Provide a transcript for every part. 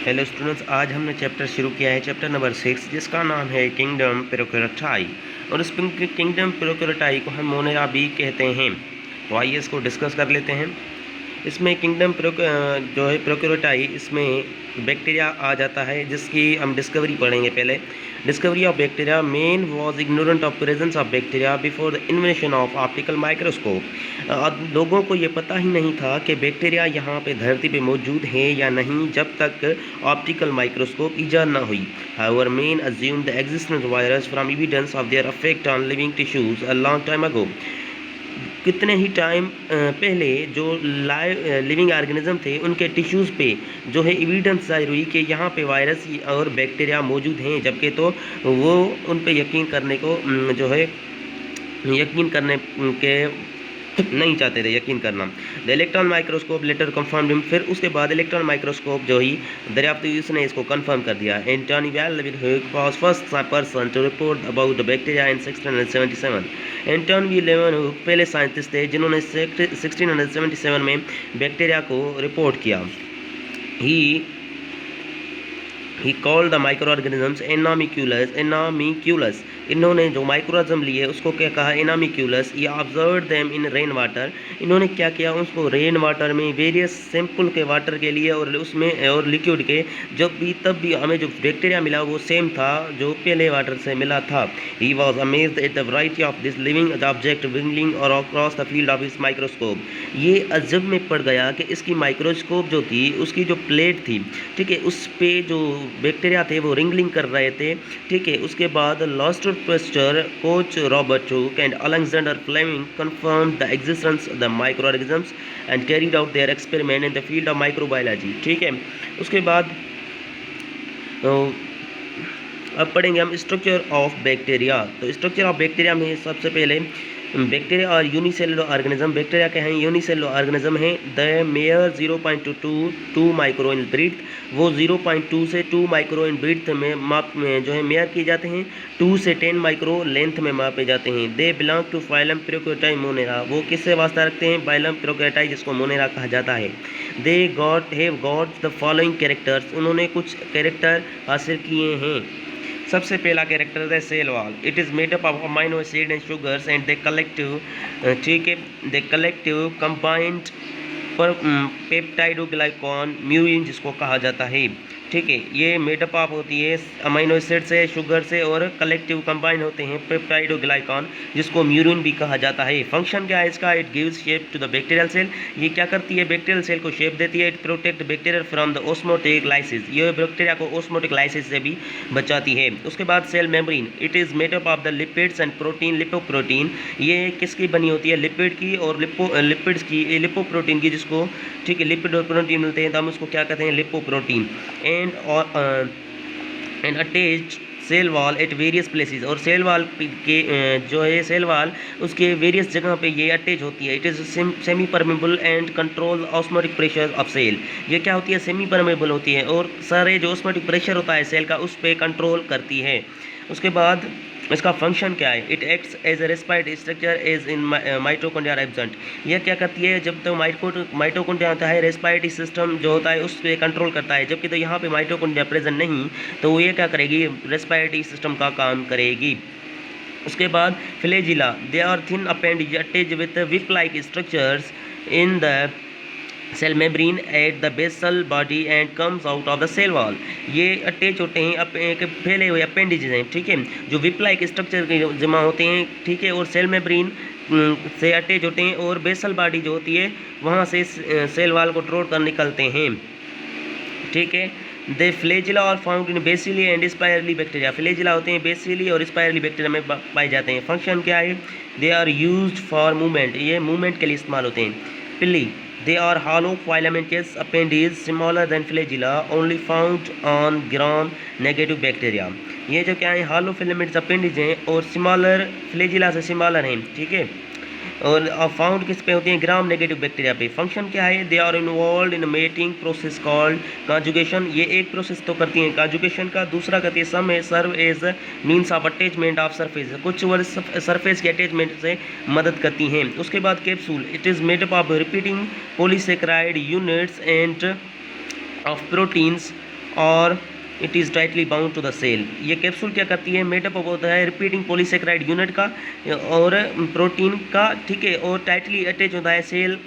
Hello students, आज हमने chapter शुरू किया है, चैप्टर नंबर 6, जिसका नाम है किंगडम प्रोक्योरटाई। और इस किंगडम प्रोक्योरटाई को हम मोनेरा भी कहते हैं। तो आइए इसको डिस्कस कर लेते हैं। इसमें किंगडम जो है प्रोक्योरटाई, इसमें बैक्टीरिया आ जाता है, जिसकी हम डिस्कवरी पढ़ेंगे। पहले discovery of bacteria, main was ignorant of presence of bacteria before the invention of optical microscope. लोगों को ये पता ही नहीं था कि बैक्टीरिया यहाँ पे धरती पे मौजूद है या नहीं, जब तक ऑप्टिकल माइक्रोस्कोप ईजाद ना हुई। However main assume the existence virus from evidence of their affect on living tissues a long time ago. कितने ही टाइम पहले जो लिविंग ऑर्गेनिज्म थे, उनके टिश्यूज़ पे जो है एविडेंस जाहिर हुई कि यहाँ पे वायरस और बैक्टीरिया मौजूद हैं, जबकि तो वो उन पे यकीन करने को जो है यकीन करने के नहीं चाहते थे, यकीन करना। The electron microscope later confirm. फिर उसके बाद इलेक्ट्रॉन माइक्रोस्कोप जो ही दरियाफ्त हुई, उसने इसको कंफर्म कर दिया। Antonie van Leeuwenhoek was first person to report about the bacteria in 1677। Antonie Leeuwenhoek पहले साइंटिस्ट थे जिन्होंने 1677 में बैक्टीरिया को रिपोर्ट किया। He called the micro organisms animalcules. इन्होंने जो माइक्रो ऑर्गेनिज्म लिए उसको क्या कहा, एनामिक्यूलस। ये observe them in rain water. इन्होंने क्या किया, उसको रेन वाटर में वेरियस सैंपल के वाटर के लिए और उसमें और लिक्विड के तब भी हमें जो बैक्टीरिया मिला वो सेम था जो पहले वाटर से मिला था। He was amazed at the variety of this living object wiggling और across the field of his microscope. ये अजब में पड़ गया कि इसकी माइक्रोस्कोप जो थी, उसकी जो प्लेट थी, ठीक है, उस पे जो बैक्टीरिया थे वो रिंगलिंग कर रहे थे, ठीक है। उसके बाद Louis Pasteur, Koch Robert Hooke and Alexander Fleming confirm the existence of the micro organisms and carried out their experiment in the field of microbiology, ठीक है। उसके बाद अब पढ़ेंगे हम स्ट्रक्चर ऑफ बैक्टीरिया। तो स्ट्रक्चर ऑफ बैक्टीरिया में सबसे पहले बैक्टीरिया और यूनिसेलुलर ऑर्गेनिज्म। बैक्टीरिया क्या हैं, यूनिसेलुलर ऑर्गेनिज्म हैं। The measure 0.2 to 2 micro in breadth, वो 0.2 से 2 माइक्रो इन ब्रीथ में माप में जो है मेयर किए जाते हैं। 2 से 10 माइक्रो लेंथ में मापे जाते हैं। They belong to phylum Prokaryotae Monera. वो किससे वास्ता रखते हैं, फाइलम प्रोक्योरटाई, जिसको मोनेरा कहा जाता है। They have got the following characters. उन्होंने कुछ कैरेक्टर हासिल किए हैं। सबसे पहला कैरेक्टर है cell wall. It is made up of amino acid and sugars and they collective, ठीक है, दे कलेक्टिव कंबाइंड पर पेप्टाइडोग्लाइकॉन म्यूरिन, जिसको कहा जाता है, ठीक है। ये मेडअप ऑफ होती है अमाइनो एसिड से, शुगर से, और कलेक्टिव कंबाइन होते हैं पेप्टाइडोग्लाइकॉन, जिसको म्यूरिन भी कहा जाता है। फंक्शन क्या है इसका, it gives shape to the bacterial cell. ये क्या करती है, बैक्टीरियल सेल को शेप देती है। It protect bacteria from the osmotic lysis. ये बैक्टीरिया को ओस्मोटिक लाइसिस से भी बचाती है। उसके बाद cell membrane, it is made up of the lipids and protein, lipoprotein. ये किसकी बनी होती है, लिपिड की और लिपिड्स की, लिपोप्रोटीन की, जिसको, ठीक है, लिपिड और प्रोटीन मिलते हैं तो हम उसको क्या कहते हैं, lipoprotein. And attached cell wall at various places. और सेल वॉल के जो है सेल वॉल, उसके वेरियस जगह पे ये अटैच होती है। It is semi permeable and control osmotic pressure of cell. ये क्या होती है, सेमी परमेबल होती है और सारे जो ऑस्मोटिक प्रेशर होता है सेल का, उस पर कंट्रोल करती है। उसके बाद इसका फंक्शन क्या है, it acts as a respiratory structure as in mitochondria absent. यह क्या करती है, जब तक माइटोकॉन्ड्रिया होता है, रेस्पिरेटरी सिस्टम जो होता है उस पर कंट्रोल करता है, जबकि तो यहाँ पे माइटोकॉन्ड्रिया प्रेजेंट नहीं, तो ये क्या करेगी, रेस्पिरेटरी सिस्टम का काम करेगी। उसके बाद flagella, they are thin appendage attach with whip like structures in the cell membrane at the basal body and comes out of the cell wall. ये अटैच होते हैं, फैले हुए अपेंडेजेस हैं, ठीक है, जो विप लाइक स्ट्रक्चर के जमा होते हैं, ठीक है, और सेल मेम्ब्रेन से अटैच होते हैं, और बेसल बॉडी जो होती है वहाँ से सेल वॉल को तोड़ कर निकलते हैं, ठीक है। They flagella are found in bacilli and spirally bacteria. Flagella होते हैं बेसिली और स्पायरली बैक्टीरिया में पाए जाते हैं। फंक्शन क्या है, they are used for movement, ये मूवमेंट के लिए इस्तेमाल होते हैं। पिल्ली, they are hollow filamentous appendages smaller than flagella only found on gram negative bacteria। ये जो क्या है, hollow filamentous appendages हैं और स्मॉलर फ्लैजिला से स्मॉलर हैं, ठीक है, और फाउंड किस पे होती हैं, ग्राम नेगेटिव बैक्टीरिया पे। फंक्शन क्या है, they are involve in mating process called conjugation. ये एक प्रोसेस तो करती हैं कॉन्जुगेशन का, दूसरा करती है सम है serve as means of attachment of surface, कुछ वर्ड सरफेस के अटैचमेंट से मदद करती हैं। उसके बाद capsule, it is made up of repeating polysaccharide units and of proteins और it is tightly bound to the cell. ये कैप्सूल क्या करती है, मेडअप होता है रिपीटिंग पॉलीसेकेराइड यूनिट का और प्रोटीन का, ठीक है, और टाइटली अटैच होता है सेल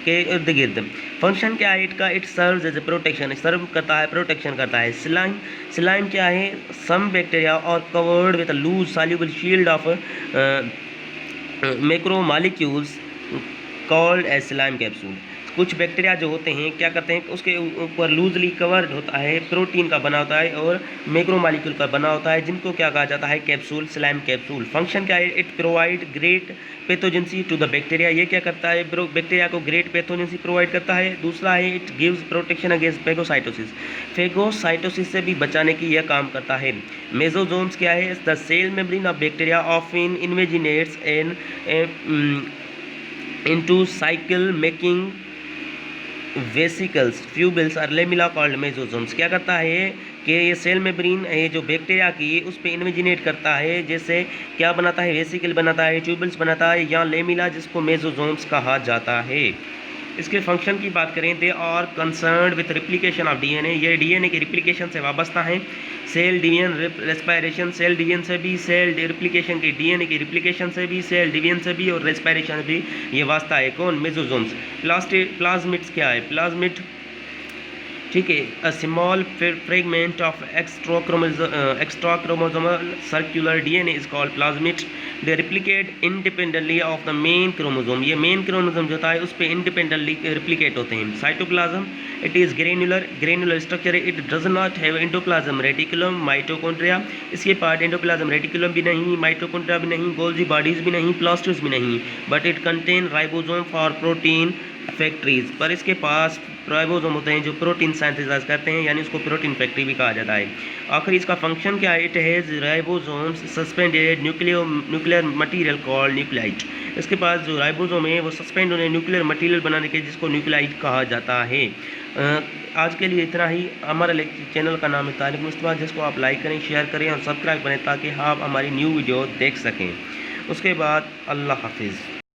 के इर्द गिर्द। फंक्शन क्या है इसका, it serves as a protection, serve करता है, प्रोटेक्शन करता है। स्लाइम क्या है, some bacteria are covered with a loose soluble shield of macromolecules called as slime capsule. कुछ बैक्टीरिया जो होते हैं क्या करते हैं, उसके ऊपर लूजली कवर्ड होता है, प्रोटीन का बना होता है और मैक्रोमॉलिक्यूल का बना होता है, जिनको क्या कहा जाता है, कैप्सूल, स्लाइम कैप्सूल। फंक्शन क्या है, it provide great pathogenicity to the bacteria. ये क्या करता है, बैक्टीरिया को ग्रेट पैथोजेंसी प्रोवाइड करता है। दूसरा है it gives protection against phagocytosis, phagocytosis से भी बचाने की यह काम करता है। मेसोजोम्स क्या है, the cell membrane of bacteria often invaginates an into cycle making vesicles tubules और लेमिला कॉल्ड मेसोजोम्स। क्या करता है कि ये सेल मेम्ब्रेन है जो बैक्टीरिया की उस पर इन्वेजिनेट करता है, जैसे क्या बनाता है, वेसिकल बनाता है, ट्यूबल्स बनाता है या लेमिला, जिसको मेसोजोम्स कहा जाता है। इसके फंक्शन की बात करें, they are concerned with replication of DNA, ये डीएनए के रिप्लिकेशन से वाबस्ता हैं। Cell division, respiration, cell division से भी, सेल रिप्लिकेशन की, डीएनए की रिप्लिकेशन से भी, सेल डिवीजन से भी और रेस्पायरेशन भी ये वास्ता है। कौन, मेसोजोम्स। प्लाज्मिड्स क्या है, प्लाज्मिड, ठीक है, a small fragment of extra chromosomal circular DNA is called plasmid. They replicate independently of the main chromosome, ये मेन क्रोमोसोम जो होता है उस पर इंडिपेंडेंटली रिप्लिकेट होते हैं। Cytoplasm, it is granular structure, it does not have endoplasm reticulum, mitochondria, इसके part endoplasm reticulum भी नहीं, माइटोकॉन्ड्रिया भी नहीं, गोल्जी बॉडीज भी नहीं, प्लास्टिड्स भी नहीं, but it contain ribosome for protein factories, पर इसके पास राइबोसोम होते हैं जो प्रोटीन सिंथेसाइज करते हैं, यानी उसको प्रोटीन फैक्ट्री भी कहा जाता है। आखिर इसका फंक्शन क्या है, it has ribosomes suspended nuclear material called nuclide. इसके पास जो राइबोसोम है वो सस्पेंड होने न्यूक्लियर मटेरियल बनाने के, जिसको न्यूक्लियाइड कहा जाता है। आज के लिए इतना ही। हमारा चैनल का नाम है तारिक मुस्तफा, जिसको आप लाइक करें, शेयर करें और सब्सक्राइब करें ताकि आप हमारी न्यू वीडियो देख सकें। उसके बाद अल्लाह हाफिज़।